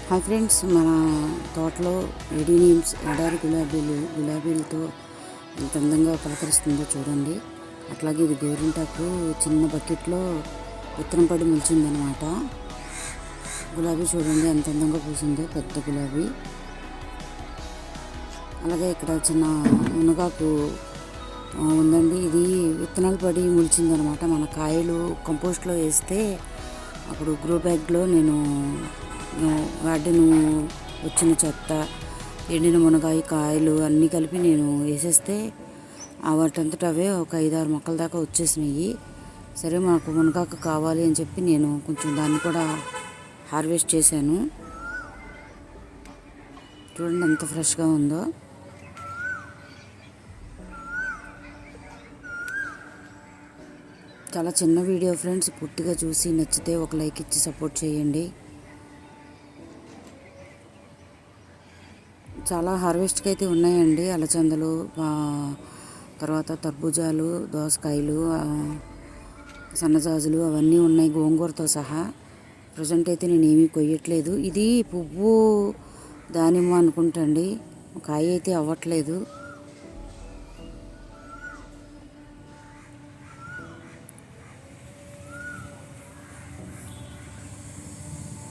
Hi friends, మన తోటలో adeniums ఎడారి గులాబీలతో ఎంత అందంగా పలకరిస్తుందో చూడండి. అట్లాగే ఇది గోరింటాకు చిన్న బకెట్లో విత్తనం పడి మొలిచిందనమాట. గులాబీ చూడండి ఎంత అందంగా పూసిందో, పెద్ద గులాబీ. అలాగే ఇక్కడ చిన్న మునగాకు ఉందండి. ఇది విత్తనాలు పడి మొలిచిందనమాట. మన కాయలు కంపోస్ట్లో వేస్తే అప్పుడు గ్రో బ్యాగ్లో నేను గార్డెన్ వచ్చిన చెత్త, ఎండిన మునగాయ కాయలు అన్నీ కలిపి నేను వేసేస్తే వాటంతట అవే ఒక 5-6 మొక్కల దాకా వచ్చేసినాయి. సరే, మాకు మునగాకు కావాలి అని చెప్పి నేను కొంచెం దాన్ని కూడా హార్వెస్ట్ చేశాను. చూడండి ఎంత ఫ్రెష్గా ఉందో. చాలా చిన్న వీడియో ఫ్రెండ్స్, పూర్తిగా చూసి నచ్చితే ఒక లైక్ ఇచ్చి సపోర్ట్ చేయండి. చాలా హార్వెస్ట్కి అయితే ఉన్నాయండి. అలచందలు, తర్వాత తర్బూజాలు, దోసకాయలు, సన్నజాజులు అవన్నీ ఉన్నాయి, గోంగూరతో సహా. ప్రజెంట్ అయితే నేను ఏమీ కొయ్యట్లేదు. ఇది పువ్వు దానిమ్మ అనుకుంటండి, కాయ అయితే అవ్వట్లేదు.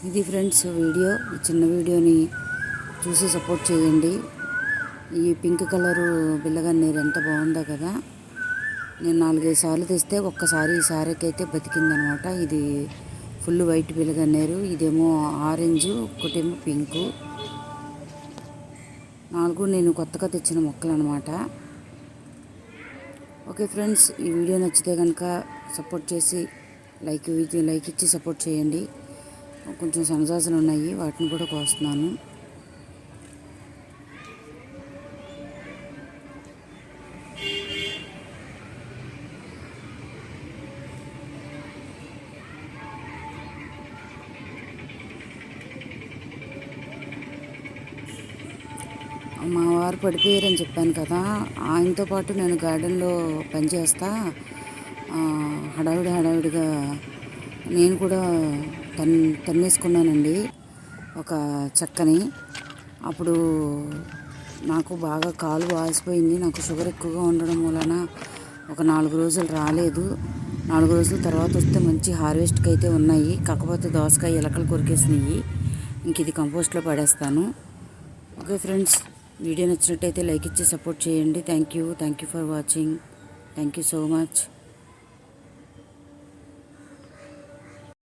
ఇది ఫ్రెండ్స్ వీడియో. ఈ చిన్న వీడియోని చూసి సపోర్ట్ చేయండి. ఈ పింక్ కలరు బిల్లగన్నేరు ఎంత బాగుందో కదా. నేను 4-5 సార్లు తెస్తే ఒక్కసారి ఈ సారీకైతే బతికిందనమాట. ఇది ఫుల్ వైట్ బిల్లగన్నేరు, ఇదేమో ఆరెంజ్, ఒకటేమో పింకు. 4 నేను కొత్తగా తెచ్చిన మొక్కలు అనమాట. ఓకే ఫ్రెండ్స్, ఈ వీడియో నచ్చితే కనుక సపోర్ట్ చేసి లైక్ ఇచ్చి సపోర్ట్ చేయండి. కొంచెం సన్నజాజులు ఉన్నాయి, వాటిని కూడా కోస్తున్నాను. మా వారు పడిపోయారని చెప్పాను కదా, ఆయనతో పాటు నేను గార్డెన్లో పనిచేస్తా. హడావిడిగా నేను కూడా తన్నేసుకున్నానండి ఒక చెక్కని. అప్పుడు నాకు బాగా కాలు వాసిపోయింది. నాకు షుగర్ ఎక్కువగా ఉండడం వలన ఒక 4 రోజులు రాలేదు. 4 రోజుల తర్వాత వస్తే మంచి హార్వెస్ట్కి అయితే ఉన్నాయి. కాకపోతే దోసకాయ ఎలకలు కొరికేసినాయి. ఇంక ఇది కంపోస్ట్లో పడేస్తాను. ఓకే ఫ్రెండ్స్, వీడియో నచ్చినట్టయితే లైక్ ఇచ్చి సపోర్ట్ చేయండి. Thank you for watching. Thank you so much.